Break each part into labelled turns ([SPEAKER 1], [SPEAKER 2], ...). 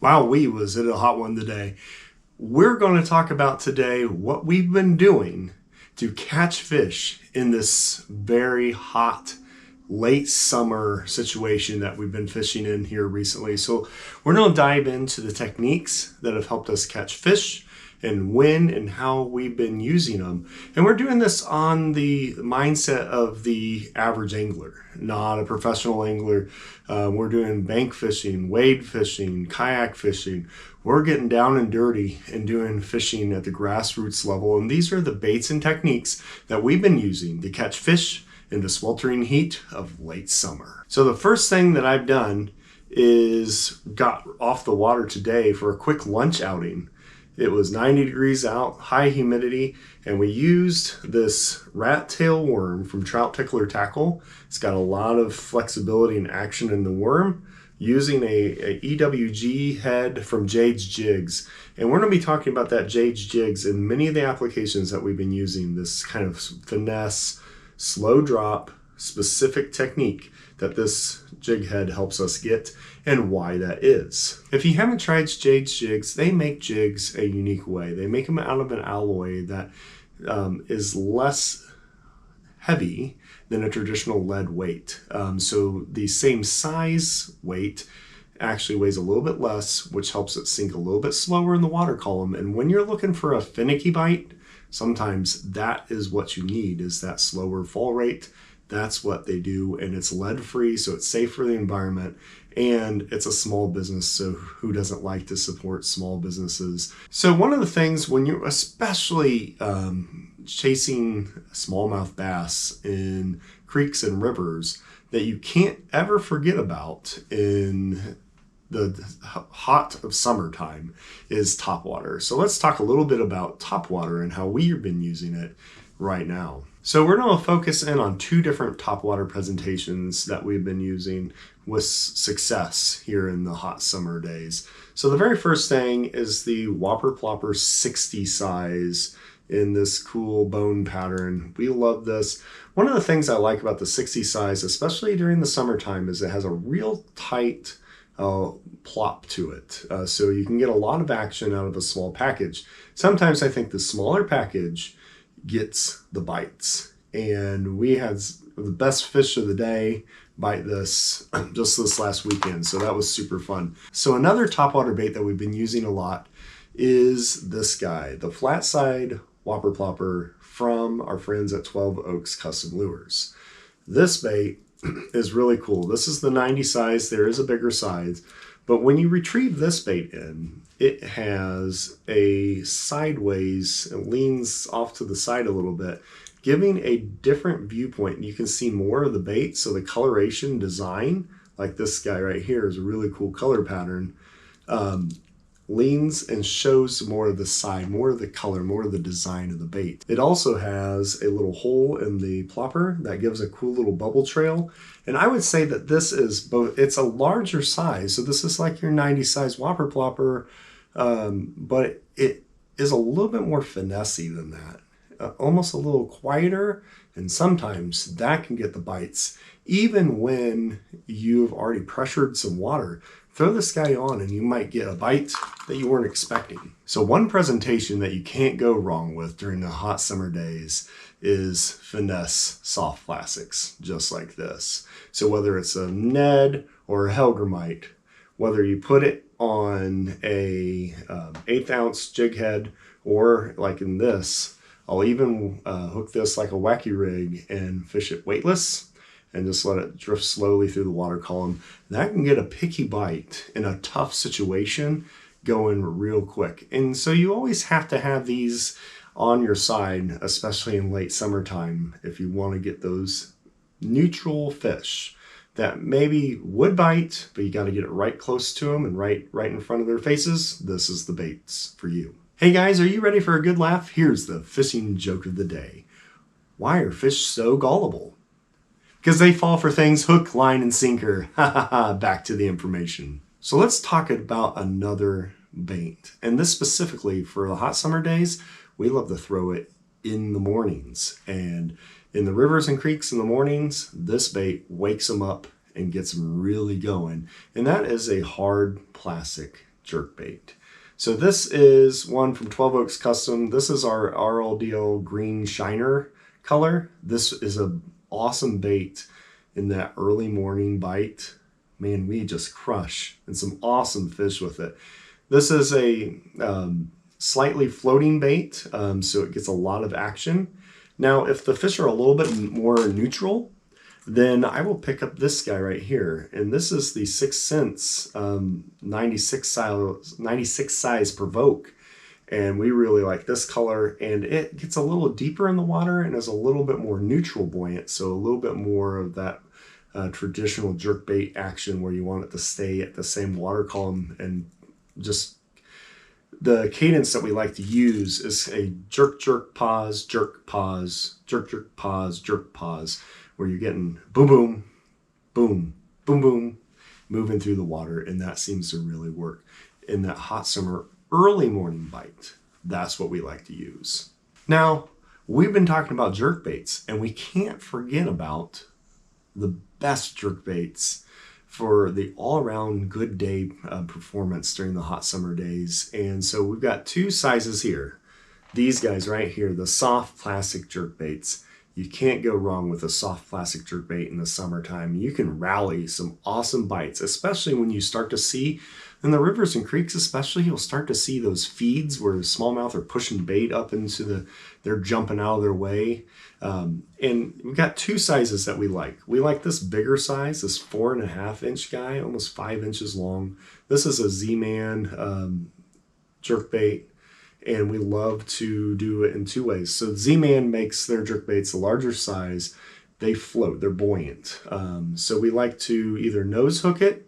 [SPEAKER 1] Wowee, was it a hot one today. We're going to talk about today what we've been doing to catch fish in this very hot late summer situation that we've been fishing in here recently. So we're going to dive into the techniques that have helped us catch fish and when and how we've been using them. And we're doing this on the mindset of the average angler, not a professional angler. We're doing bank fishing, wade fishing, kayak fishing. We're getting down and dirty and doing fishing at the grassroots level. And these are the baits and techniques that we've been using to catch fish in the sweltering heat of late summer. So the first thing that I've done is got off the water today for a quick lunch outing. It was 90 degrees out, high humidity, and we used this rat tail worm from Trout Tickler Tackle. It's got a lot of flexibility and action in the worm, using a EWG head from Jades Jigs. And we're going to be talking about that Jades Jigs in many of the applications that we've been using, this kind of finesse, slow drop, specific technique that this jig head helps us get and why that is. If you haven't tried Jades Jigs, they make jigs a unique way. They make them out of an alloy that is less heavy than a traditional lead weight. So the same size weight actually weighs a little bit less, which helps it sink a little bit slower in the water column. And when you're looking for a finicky bite, sometimes that is what you need, is that slower fall rate. That's what they do, and it's lead free, so it's safe for the environment, and it's a small business, so who doesn't like to support small businesses? So one of the things when you're especially chasing smallmouth bass in creeks and rivers that you can't ever forget about in the hot of summertime is topwater. So let's talk a little bit about topwater and how we've been using it right now. So we're going to focus in on two different topwater presentations that we've been using with success here in the hot summer days. So the very first thing is the Whopper Plopper 60 size in this cool bone pattern. We love this. One of the things I like about the 60 size, especially during the summertime, is it has a real tight plop to it. So you can get a lot of action out of a small package. Sometimes I think the smaller package gets the bites, and we had the best fish of the day bite this just this last weekend, so that was super fun. So another topwater bait that we've been using a lot is this guy, the Flatside Whopper Plopper from our friends at 12 Oaks Custom Lures. This bait is really cool. This is the 90 size. There is a bigger size, but when you retrieve this bait in, it has a sideways, it leans off to the side a little bit, giving a different viewpoint. You can see more of the bait, so the coloration design, like this guy right here is a really cool color pattern, leans and shows more of the side, more of the color, more of the design of the bait. It also has a little hole in the plopper that gives a cool little bubble trail. And I would say that this is both, it's a larger size. So this is like your 90 size Whopper Plopper, but it is a little bit more finessey than that. Almost a little quieter, and sometimes that can get the bites. Even when you've already pressured some water, throw this guy on and you might get a bite that you weren't expecting. So one presentation that you can't go wrong with during the hot summer days is Finesse soft plastics, just like this. So whether it's a Ned or a Helgramite, whether you put it on a 1/8 ounce jig head, or like in this, I'll even hook this like a Whacky Rig and fish it weightless and just let it drift slowly through the water column. That can get a picky bite in a tough situation going real quick. And so you always have to have these on your side, especially in late summertime, if you want to get those neutral fish that maybe would bite, but you got to get it right close to them and right in front of their faces. This is the baits for you. Hey guys, are you ready for a good laugh? Here's the fishing joke of the day. Why are fish so gullible? Because they fall for things hook, line, and sinker. Ha ha ha, back to the information. So let's talk about another bait. And this specifically for the hot summer days, we love to throw it in the mornings. And in the rivers and creeks in the mornings, this bait wakes them up and gets them really going. And that is a hard plastic jerkbait. So this is one from 12 Oaks Custom. This is our RLDL green shiner color. This is an awesome bait in that early morning bite. Man, we just crush and some awesome fish with it. This is a slightly floating bait, so it gets a lot of action. Now, if the fish are a little bit more neutral, then I will pick up this guy right here. And this is the 6 cents 96 size Provoke. And we really like this color, and it gets a little deeper in the water and is a little bit more neutral buoyant. So a little bit more of that traditional jerkbait action where you want it to stay at the same water column, and just the cadence that we like to use is a jerk, jerk, pause, jerk, pause, jerk, jerk, pause, jerk, pause, where you're getting boom, boom, boom, boom, boom, moving through the water. And that seems to really work in that hot summer early morning bite. That's what we like to use. Now, we've been talking about jerkbaits, and we can't forget about the best jerkbaits for the all-around good day performance during the hot summer days. And so we've got 2 sizes here. These guys right here, the soft plastic jerkbaits. You can't go wrong with a soft plastic jerkbait in the summertime. You can rally some awesome bites, especially when you start to see in the rivers and creeks, especially, you'll start to see those feeds where smallmouth are pushing bait up into they're jumping out of their way. And we've got 2 sizes that we like. We like this bigger size, this 4.5 inch guy, almost 5 inches long. This is a Zman jerkbait, and we love to do it in 2 ways. So Zman makes their jerkbaits a larger size. They float, they're buoyant. So we like to either nose hook it,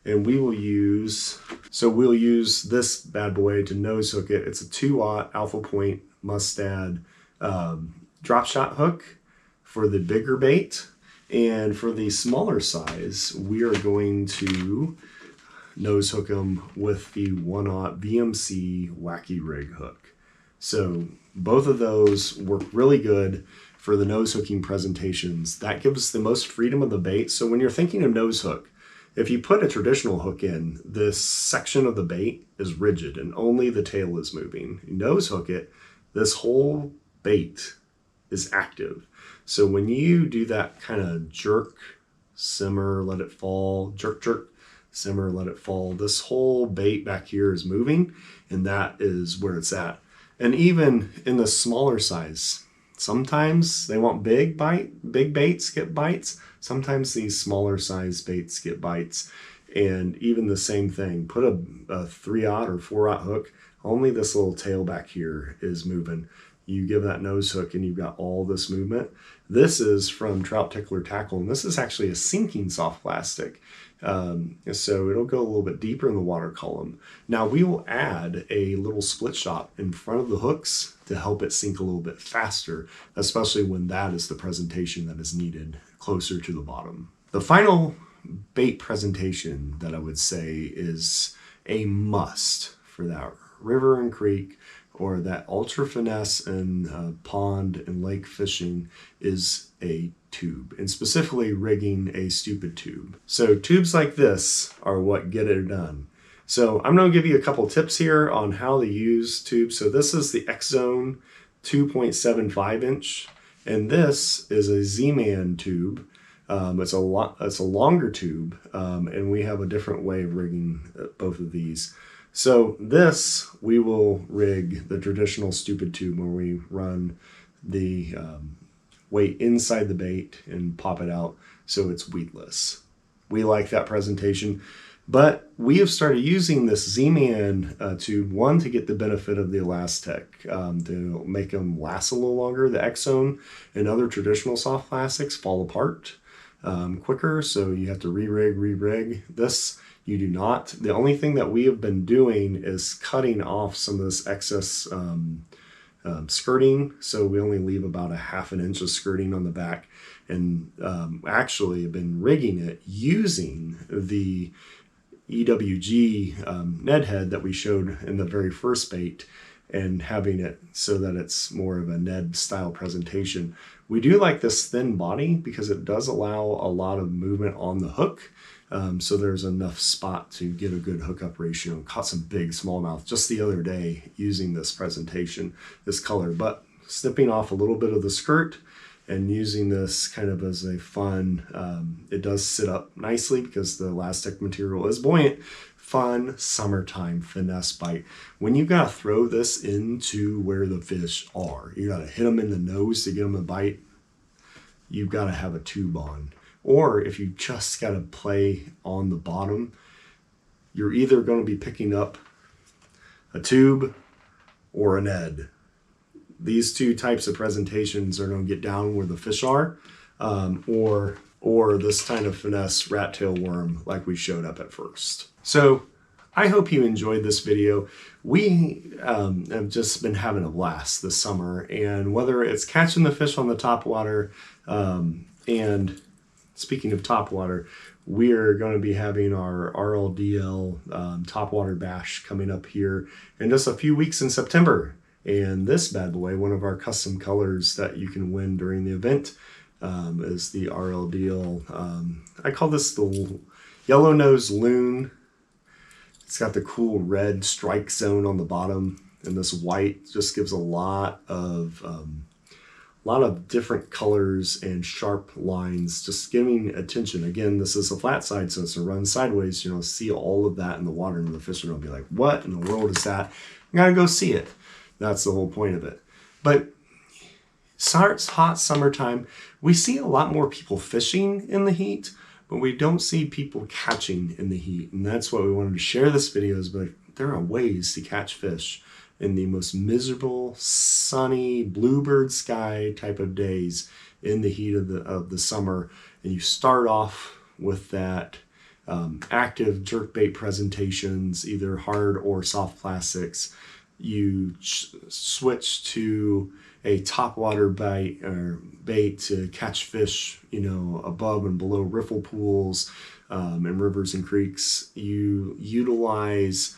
[SPEAKER 1] and we'll use this bad boy to nose hook it. It's a 2-aught Alpha Point Mustad Dropshot Hook for the bigger bait. And for the smaller size, we are going to nose hook them with the 1-aught VMC Whacky Rig Hook. So both of those work really good for the nose hooking presentations. That gives the most freedom of the bait. So when you're thinking of nose hook, if you put a traditional hook in, this section of the bait is rigid and only the tail is moving. You nose hook it, this whole bait is active. So when you do that kind of jerk, simmer, let it fall, jerk, jerk, simmer, let it fall, this whole bait back here is moving, and that is where it's at. And even in the smaller size, sometimes they want big baits get bites. Sometimes these smaller size baits get bites. And even the same thing, put a 3-aught or 4-aught hook, only this little tail back here is moving. You give that nose hook and you've got all this movement. This is from Trout Tickler Tackle, and this is actually a sinking soft plastic. So it'll go a little bit deeper in the water column. Now we will add a little split shot in front of the hooks to help it sink a little bit faster, especially when that is the presentation that is needed closer to the bottom. The final bait presentation that I would say is a must for that river and creek or that ultra finesse and pond and lake fishing is a tube, and specifically rigging a stupid tube. So tubes like this are what get it done. So I'm going to give you a couple tips here on how to use tubes. So this is the X-Zone 2.75 inch, and this is a Zman tube. It's a longer tube, and we have a different way of rigging both of these. So this, we will rig the traditional stupid tube where we run the weight inside the bait and pop it out so it's weedless. We like that presentation, but we have started using this Zman tube, one, to get the benefit of the Elastec, to make them last a little longer. The X-Zone and other traditional soft plastics fall apart quicker, so you have to re-rig. This, you do not. The only thing that we have been doing is cutting off some of this excess skirting, so we only leave about a 1/2 inch of skirting on the back, and actually have been rigging it using the EWG Ned head that we showed in the very first bait, and having it so that it's more of a Ned style presentation. We do like this thin body because it does allow a lot of movement on the hook. So there's enough spot to get a good hookup ratio. Caught some big smallmouth just the other day using this presentation, this color, but snipping off a little bit of the skirt and using this kind of as a fun, it does sit up nicely because the elastic material is buoyant. Fun summertime finesse bite. When you gotta throw this into where the fish are, you gotta hit them in the nose to get them a bite, you've gotta have a tube on. Or if you just gotta play on the bottom, you're either gonna be picking up a tube or an Ed. These two types of presentations are gonna get down where the fish are, or this kind of finesse rat tail worm like we showed up at first. So I hope you enjoyed this video. We have just been having a blast this summer, and whether it's catching the fish on the topwater, and speaking of topwater, we're going to be having our RLDL topwater bash coming up here in just a few weeks in September. And this bad boy, one of our custom colors that you can win during the event, is the RLDL. I call this the yellow nose loon. It's got the cool red strike zone on the bottom, and this white just gives a lot of different colors and sharp lines, just giving attention. Again, this is a flat side, so it's a run sideways. You know, see all of that in the water, and the fish are gonna be like, "What in the world is that?" You gotta go see it. That's the whole point of it. But starts hot summertime. We see a lot more people fishing in the heat, but we don't see people catching in the heat. And that's why we wanted to share this video, is but there are ways to catch fish in the most miserable, sunny, bluebird sky type of days in the heat of the summer. And you start off with that active jerkbait presentations, either hard or soft plastics. You switch to a topwater bait or bait to catch fish, you know, above and below riffle pools and rivers and creeks. You utilize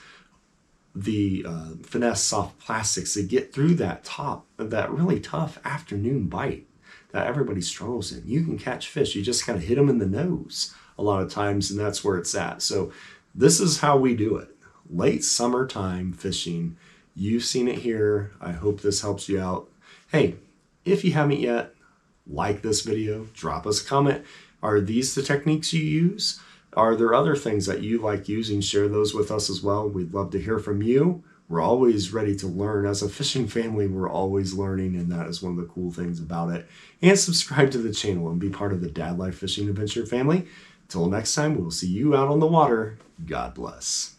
[SPEAKER 1] the finesse soft plastics to get through that really tough afternoon bite that everybody struggles in. You can catch fish. You just kind of hit them in the nose a lot of times, and that's where it's at. So this is how we do it. Late summertime fishing. You've seen it here. I hope this helps you out. Hey, if you haven't yet, like this video, drop us a comment. Are these the techniques you use? Are there other things that you like using? Share those with us as well. We'd love to hear from you. We're always ready to learn. As a fishing family, we're always learning, and that is one of the cool things about it. And subscribe to the channel and be part of the Dad Life Fishing Adventure family. Till next time, we'll see you out on the water. God bless.